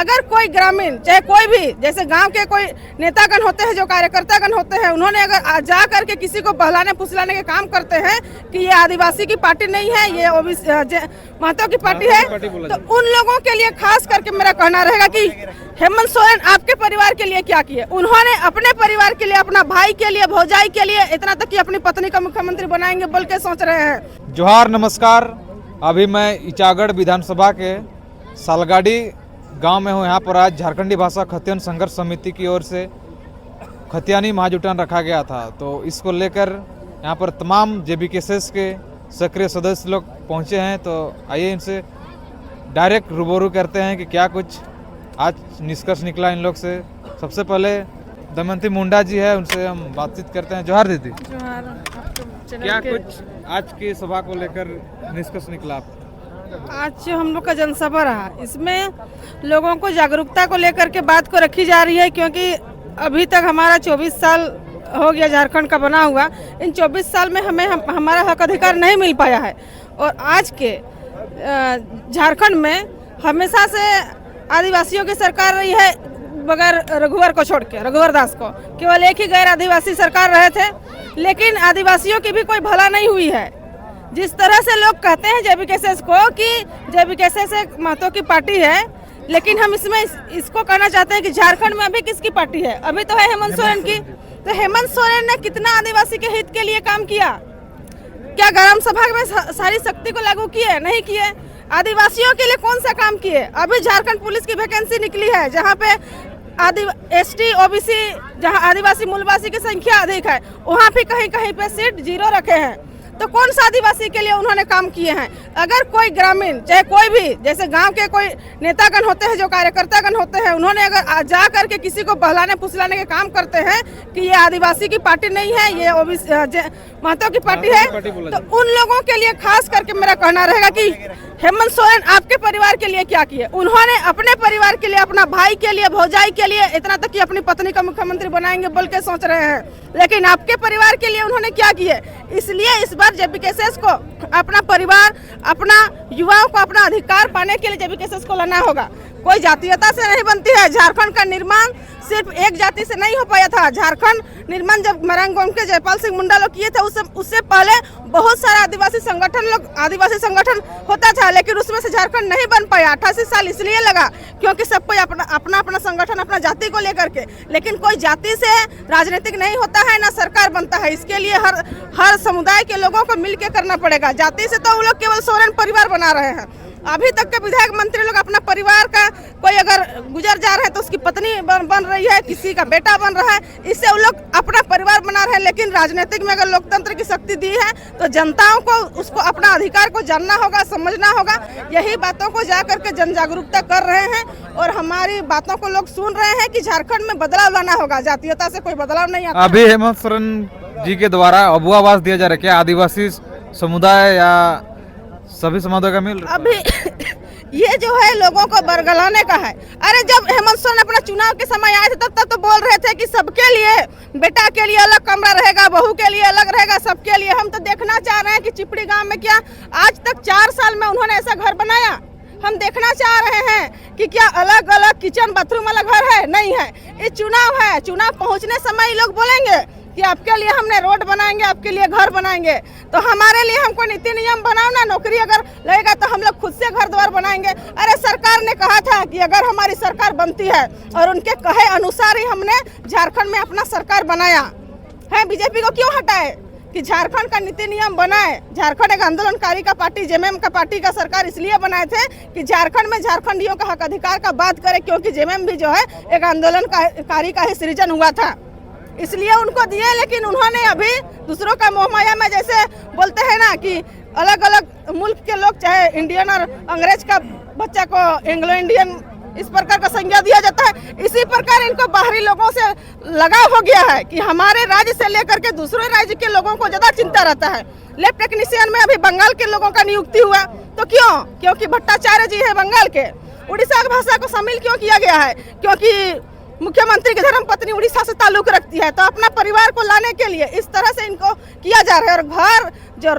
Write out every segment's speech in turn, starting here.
अगर कोई ग्रामीण चाहे कोई भी जैसे गांव के कोई नेतागण होते हैं, जो कार्यकर्तागण होते हैं, उन्होंने अगर जा करके किसी को बहलाने फुसलाने के काम करते हैं कि ये आदिवासी की पार्टी नहीं है, ये ओबीसी महतो की पार्टी है, तो उन लोगों के लिए खास करके मेरा कहना रहेगा कि हेमंत सोरेन आपके परिवार के लिए क्या किए। उन्होंने अपने परिवार के लिए, अपना भाई के लिए, भौजाई के लिए, इतना तक कि अपनी पत्नी का मुख्यमंत्री बनाएंगे बोल के सोच रहे हैं। जोहार, नमस्कार। अभी मैं इचागढ़ विधानसभा के सालगाड़ी गांव में हूं। यहाँ पर आज झारखंडी भाषा खतियन संघर्ष समिति की ओर से खतियानी महाजुटान रखा गया था, तो इसको लेकर यहाँ पर तमाम जेबीकेएसएस के सक्रिय सदस्य लोग पहुँचे हैं। तो आइए इनसे डायरेक्ट रूबरू करते हैं कि क्या कुछ आज निष्कर्ष निकला इन लोग से। सबसे पहले दमयंती मुंडा जी है, उनसे हम बातचीत करते हैं। जोहार दीदी। क्या कुछ आज की सभा को लेकर निष्कर्ष निकला आपका? आज जो हम लोग का जनसभा रहा, इसमें लोगों को जागरूकता को लेकर के बात को रखी जा रही है, क्योंकि अभी तक हमारा 24 साल हो गया झारखंड का बना हुआ। इन 24 साल में हमें हमारा हक अधिकार नहीं मिल पाया है, और आज के झारखंड में हमेशा से आदिवासियों की सरकार रही है, बगैर रघुवर को छोड़ के, रघुवर दास को केवल एक ही गैर आदिवासी सरकार रहे थे, लेकिन आदिवासियों की भी कोई भला नहीं हुई है। जिस तरह से लोग कहते हैं जेबीकेएसएस को कि जेबीकेएसएस एक महतो की पार्टी है, लेकिन हम इसमें इसको कहना चाहते हैं कि झारखंड में अभी किसकी पार्टी है? अभी तो है हेमंत सोरेन की। तो हेमंत सोरेन ने कितना आदिवासी के हित के लिए काम किया? क्या ग्राम सभा में सारी शक्ति को लागू किए? नहीं किए। आदिवासियों के लिए कौन सा काम किए? अभी झारखंड पुलिस की वैकेंसी निकली है, जहाँ पे एसटी ओबीसी, जहाँ आदिवासी मूलवासी की संख्या अधिक है, वहाँ भी कहीं कहीं पे सीट 0 रखे हैं। तो कौन सा आदिवासी के लिए उन्होंने काम किए हैं? अगर कोई ग्रामीण चाहे कोई भी जैसे गांव के कोई नेतागण होते हैं, जो कार्यकर्तागण होते हैं, उन्होंने अगर जा करके किसी को बहलाने फुसलाने के काम करते हैं कि ये आदिवासी की पार्टी नहीं है, ये ओबीसी महतो की पार्टी है, तो उन लोगों के लिए खास करके मेरा कहना रहेगा कि हेमंत सोरेन आपके परिवार के लिए क्या किए। उन्होंने अपने परिवार के लिए, अपना भाई के लिए, भौजाई के लिए, इतना तक कि अपनी पत्नी का मुख्यमंत्री बनाएंगे बोल के सोच रहे हैं, लेकिन आपके परिवार के लिए उन्होंने क्या किए? इसलिए इस बार जेबीकेएसएस को अपना परिवार, अपना युवाओं को अपना अधिकार पाने के लिए जेबीकेएसएस को लाना होगा। कोई जातीयता से नहीं बनती है। झारखंड का निर्माण सिर्फ एक जाति से नहीं हो पाया था। झारखंड निर्माण जब मरंगोम के जयपाल सिंह मुंडा लोग किए थे, उससे पहले बहुत सारा आदिवासी संगठन होता था, लेकिन उसमें से झारखंड नहीं बन पाया। 88 साल इसलिए लगा क्योंकि सब कोई अपना संगठन, अपना जाति को लेकर के। लेकिन कोई जाति से राजनीतिक नहीं होता है, ना सरकार बनता है। इसके लिए हर समुदाय के लोगों को मिलकर करना पड़ेगा। जाति से तो वो लोग केवल सोरेन परिवार बना रहे हैं। अभी तक के विधायक मंत्री लोग अपना परिवार का कोई अगर गुजर जा रहा है तो उसकी पत्नी बन रही है, किसी का बेटा बन रहा है, इससे वो लोग अपना परिवार बना रहे हैं। लेकिन राजनीतिक में अगर लोकतंत्र की शक्ति दी है तो जनताओं को उसको अपना अधिकार को जानना होगा, समझना होगा। यही बातों को जा करके जन जागरूकता कर रहे हैं, और हमारी बातों को लोग सुन रहे हैं कि झारखंड में बदलाव लाना होगा। जातीयता से कोई बदलाव नहीं आता। अभी हेमंत सोरेन जी के द्वारा अबुआ आवास दिया जा रहा है, क्या आदिवासी समुदाय या सभी समुदाय का मिल? अभी ये जो है लोगों को बरगलाने का है। अरे जब हेमंत सोरेन अपना चुनाव के समय आए थे तब तो बोल रहे थे कि सबके लिए, बेटा के लिए अलग कमरा रहेगा, बहू के लिए अलग रहेगा, सबके लिए। हम तो देखना चाह रहे हैं कि चिपड़ी गांव में क्या आज तक 4 साल में उन्होंने ऐसा घर बनाया? हम देखना चाह रहे हैं कि क्या अलग अलग किचन बाथरूम वाला घर है? नहीं है। ये चुनाव है। चुनाव पहुंचने समय लोग बोलेंगे कि आपके लिए हमने रोड बनाएंगे, आपके लिए घर बनाएंगे। तो हमारे लिए हमको नीति नियम बनाओ ना। नौकरी अगर लगेगा तो हम लोग खुद से घर द्वार बनाएंगे। अरे सरकार ने कहा था कि अगर हमारी सरकार बनती है, और उनके कहे अनुसार ही हमने झारखंड में अपना सरकार बनाया है। बीजेपी को क्यों हटाए कि झारखंड का नीति नियम बनाए? झारखंड एक आंदोलनकारी का पार्टी, जेएमएम का पार्टी का सरकार इसलिए बनाए थे कि झारखंड में झारखंडियों का हक अधिकार का बात करे, क्योंकि जेएमएम भी जो है एक आंदोलनकारी का ही सृजन हुआ था, इसलिए उनको दिए। लेकिन उन्होंने अभी दूसरों का मोह माया में, जैसे बोलते हैं ना कि अलग अलग मुल्क के लोग, चाहे इंडियन और अंग्रेज का बच्चा को एंग्लो इंडियन इस प्रकार का संज्ञा दिया जाता है, इसी प्रकार इनको बाहरी लोगों से लगाव हो गया है कि हमारे राज्य से लेकर के दूसरे राज्य के लोगों को ज्यादा चिंता रहता है। लैब टेक्नीशियन में अभी बंगाल के लोगों का नियुक्ति हुआ, तो क्यों? क्योंकि भट्टाचार्य जी है बंगाल के। उड़ीसा की भाषा को शामिल क्यों किया गया है? क्योंकि मुख्यमंत्री की धर्मपत्नी उड़ीसा से ताल्लुक रखती है, तो अपना परिवार को लाने के लिए इस तरह से इनको किया जा रहा है। और घर जो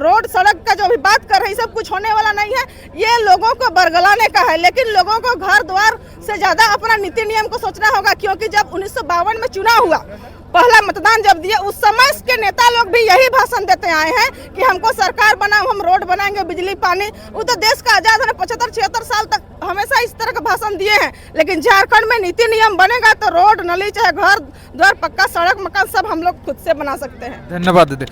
रोड सड़क का जो भी बात कर रहे हैं, सब कुछ होने वाला नहीं है, ये लोगों को बरगलाने का है। लेकिन लोगों को घर द्वार से ज्यादा अपना नीति नियम को सोचना होगा, क्योंकि जब 1952 में चुनाव हुआ, पहला मतदान जब दिया, उस समय के नेता लोग भी यही भाषण देते आए हैं कि हमको सरकार बनाओ, हम रोड बनाएंगे, बिजली पानी। वो तो देश का आजाद होने 75-76 साल तक हमेशा इस तरह का भाषण दिए हैं। लेकिन झारखंड में नीति नियम बनेगा तो रोड नली चाहे घर द्वार पक्का सड़क मकान सब हम लोग खुद से बना सकते हैं। धन्यवाद दीदी।